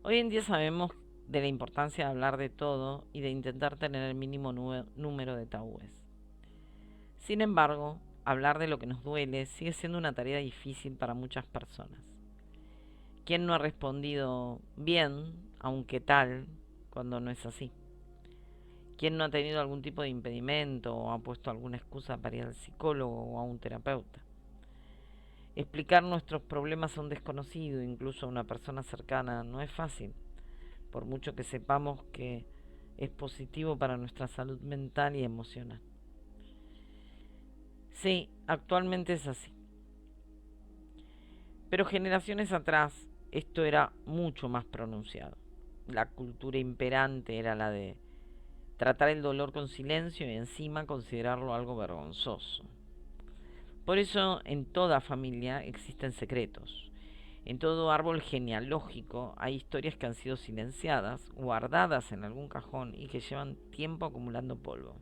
Hoy en día sabemos de la importancia de hablar de todo y de intentar tener el mínimo número de tabúes. Sin embargo, hablar de lo que nos duele sigue siendo una tarea difícil para muchas personas. ¿Quién no ha respondido bien, aunque tal, cuando no es así? ¿Quién no ha tenido algún tipo de impedimento o ha puesto alguna excusa para ir al psicólogo o a un terapeuta? Explicar nuestros problemas a un desconocido, incluso a una persona cercana, no es fácil, por mucho que sepamos que es positivo para nuestra salud mental y emocional. Sí, actualmente es así. Pero generaciones atrás esto era mucho más pronunciado. La cultura imperante era la de tratar el dolor con silencio y encima considerarlo algo vergonzoso. Por eso en toda familia existen secretos. En todo árbol genealógico hay historias que han sido silenciadas, guardadas en algún cajón y que llevan tiempo acumulando polvo.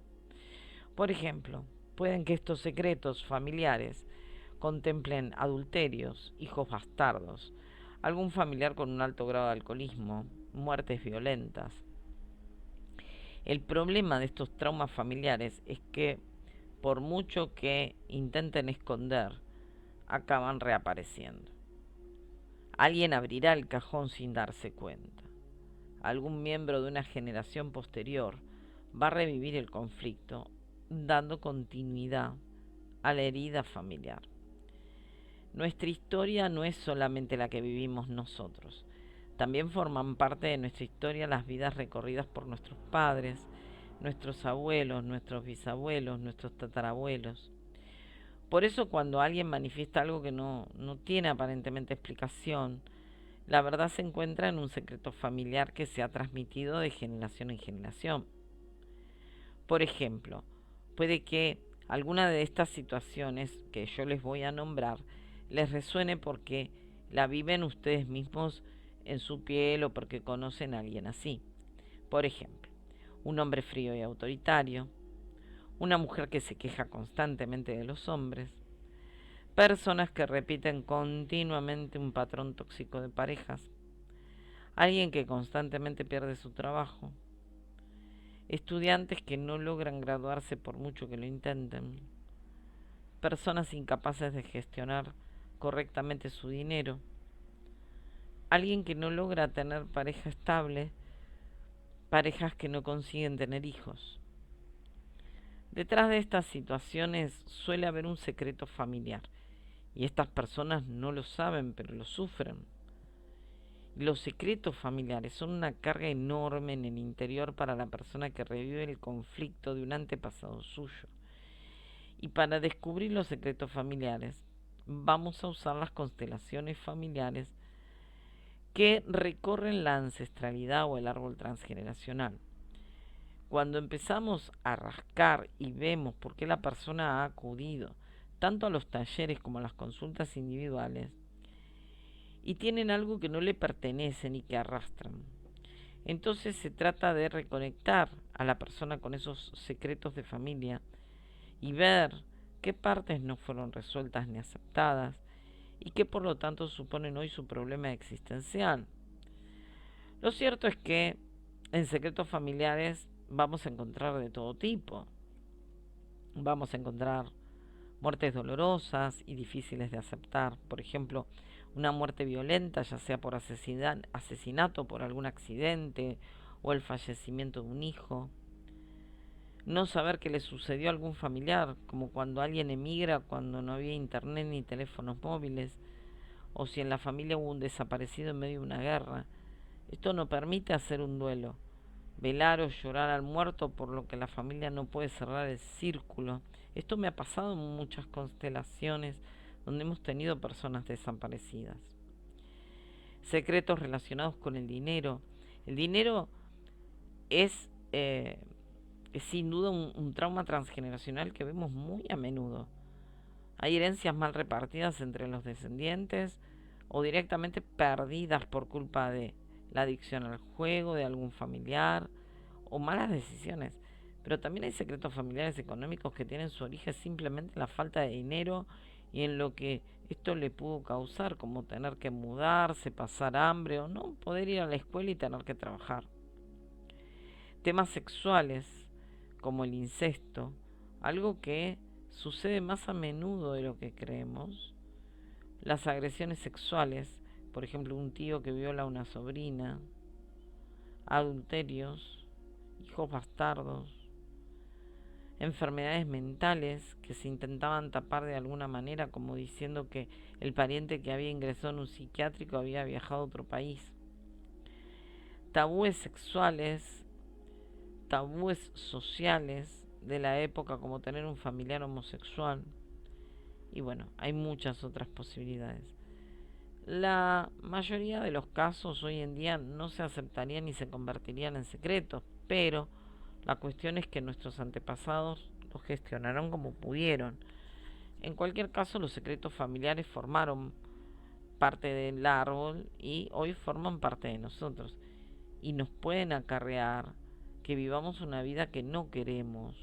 Por ejemplo, pueden que estos secretos familiares contemplen adulterios, hijos bastardos, algún familiar con un alto grado de alcoholismo, muertes violentas. El problema de estos traumas familiares es que, por mucho que intenten esconder, acaban reapareciendo. Alguien abrirá el cajón sin darse cuenta. Algún miembro de una generación posterior va a revivir el conflicto, dando continuidad a la herida familiar. Nuestra historia no es solamente la que vivimos nosotros. También forman parte de nuestra historia las vidas recorridas por nuestros padres, nuestros abuelos, nuestros bisabuelos, nuestros tatarabuelos. Por eso cuando alguien manifiesta algo que no tiene aparentemente explicación, la verdad se encuentra en un secreto familiar que se ha transmitido de generación en generación. Por ejemplo, puede que alguna de estas situaciones que yo les voy a nombrar les resuene porque la viven ustedes mismos en su piel o porque conocen a alguien así. Por ejemplo, un hombre frío y autoritario, una mujer que se queja constantemente de los hombres, personas que repiten continuamente un patrón tóxico de parejas, alguien que constantemente pierde su trabajo, estudiantes que no logran graduarse por mucho que lo intenten, personas incapaces de gestionar correctamente su dinero, alguien que no logra tener pareja estable, parejas que no consiguen tener hijos. Detrás de estas situaciones suele haber un secreto familiar y estas personas no lo saben pero lo sufren. Los secretos familiares son una carga enorme en el interior para la persona que revive el conflicto de un antepasado suyo. Y para descubrir los secretos familiares, vamos a usar las constelaciones familiares que recorren la ancestralidad o el árbol transgeneracional. Cuando empezamos a rascar y vemos por qué la persona ha acudido tanto a los talleres como a las consultas individuales, y tienen algo que no le pertenece ni que arrastran. Entonces se trata de reconectar a la persona con esos secretos de familia y ver qué partes no fueron resueltas ni aceptadas y que por lo tanto suponen hoy su problema existencial. Lo cierto es que en secretos familiares vamos a encontrar de todo tipo. Vamos a encontrar muertes dolorosas y difíciles de aceptar. Por ejemplo, una muerte violenta, ya sea por asesinato, por algún accidente o el fallecimiento de un hijo. No saber qué le sucedió a algún familiar, como cuando alguien emigra cuando no había internet ni teléfonos móviles, o si en la familia hubo un desaparecido en medio de una guerra. Esto no permite hacer un duelo, velar o llorar al muerto, por lo que la familia no puede cerrar el círculo. Esto me ha pasado en muchas constelaciones donde hemos tenido personas desaparecidas. Secretos relacionados con el dinero. El dinero es sin duda un trauma transgeneracional que vemos muy a menudo. Hay herencias mal repartidas entre los descendientes o directamente perdidas por culpa de la adicción al juego de algún familiar o malas decisiones. Pero también hay secretos familiares económicos que tienen su origen simplemente en la falta de dinero y en lo que Esto le pudo causar como tener que mudarse, pasar hambre o no poder ir a la escuela y tener que trabajar. Temas sexuales como el incesto, algo que sucede más a menudo de lo que creemos. Las agresiones sexuales, por ejemplo, un tío que viola a una sobrina, adulterios, hijos bastardos, enfermedades mentales que se intentaban tapar de alguna manera, como diciendo que el pariente que había ingresado en un psiquiátrico había viajado a otro país. Tabúes sexuales, tabúes sociales de la época, como tener un familiar homosexual. Y bueno, hay muchas otras posibilidades. La mayoría de los casos hoy en día no se aceptarían ni se convertirían en secretos, pero la cuestión es que nuestros antepasados los gestionaron como pudieron. En cualquier caso, los secretos familiares formaron parte del árbol y hoy forman parte de nosotros y nos pueden acarrear que vivamos una vida que no queremos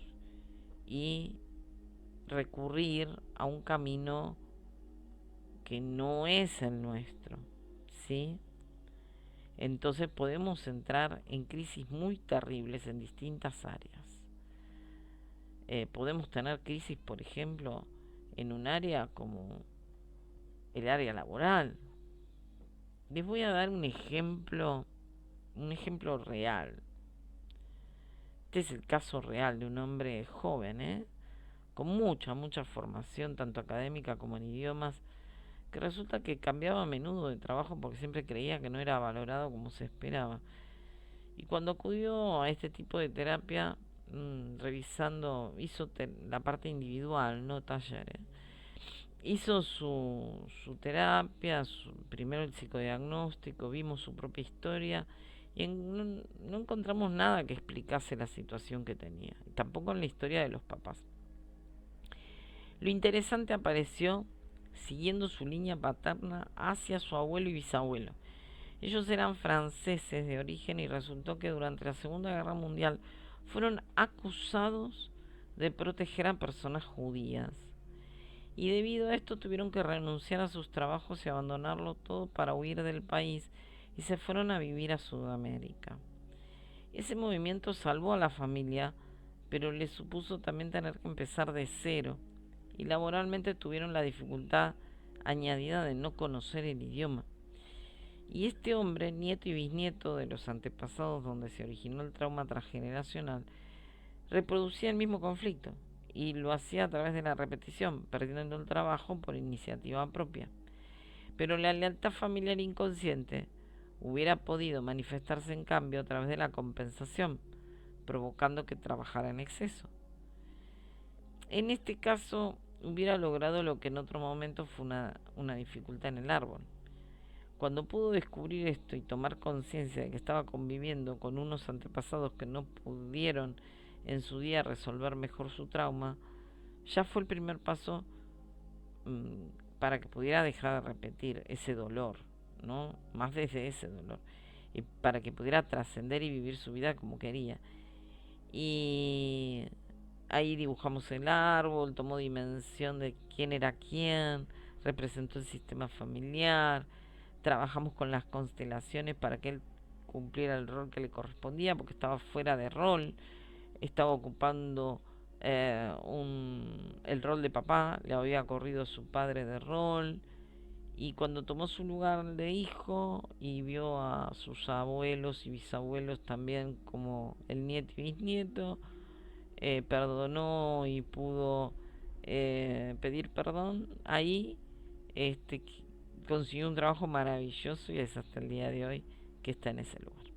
y recurrir a un camino que no es el nuestro, ¿sí? Entonces podemos entrar en crisis muy terribles en distintas áreas. Podemos tener crisis, por ejemplo, en un área como el área laboral. Les voy a dar un ejemplo real. Este es el caso real de un hombre joven, con mucha formación, tanto académica como en idiomas, que resulta que cambiaba a menudo de trabajo porque siempre creía que no era valorado como se esperaba. Y cuando acudió a este tipo de terapia, revisando, hizo la parte individual, no talleres, hizo su terapia, primero el psicodiagnóstico, vimos su propia historia y no encontramos nada que explicase la situación que tenía, tampoco en la historia de los papás. Lo interesante apareció siguiendo su línea paterna hacia su abuelo y bisabuelo. Ellos eran franceses de origen y resultó que durante la Segunda Guerra Mundial fueron acusados de proteger a personas judías. Y debido a esto tuvieron que renunciar a sus trabajos y abandonarlo todo para huir del país y se fueron a vivir a Sudamérica. Ese movimiento salvó a la familia, pero les supuso también tener que empezar de cero y laboralmente tuvieron la dificultad añadida de no conocer el idioma. Y este hombre, nieto y bisnieto de los antepasados donde se originó el trauma transgeneracional, reproducía el mismo conflicto y lo hacía a través de la repetición, perdiendo el trabajo por iniciativa propia. Pero la lealtad familiar inconsciente hubiera podido manifestarse en cambio a través de la compensación, provocando que trabajara en exceso. En este caso hubiera logrado lo que en otro momento fue una dificultad en el árbol. Cuando pudo descubrir esto y tomar conciencia de que estaba conviviendo con unos antepasados que no pudieron en su día resolver mejor su trauma, ya fue el primer paso para que pudiera dejar de repetir ese dolor, ¿no? Más desde ese dolor. Y para que pudiera trascender y vivir su vida como quería. Y ahí dibujamos el árbol, tomó dimensión de quién era quién, representó el sistema familiar, trabajamos con las constelaciones para que él cumpliera el rol que le correspondía, porque estaba fuera de rol, estaba ocupando el rol de papá, le había corrido su padre de rol, y cuando tomó su lugar de hijo y vio a sus abuelos y bisabuelos también como el nieto y bisnieto, perdonó y pudo pedir perdón, ahí este, consiguió un trabajo maravilloso y es hasta el día de hoy que está en ese lugar.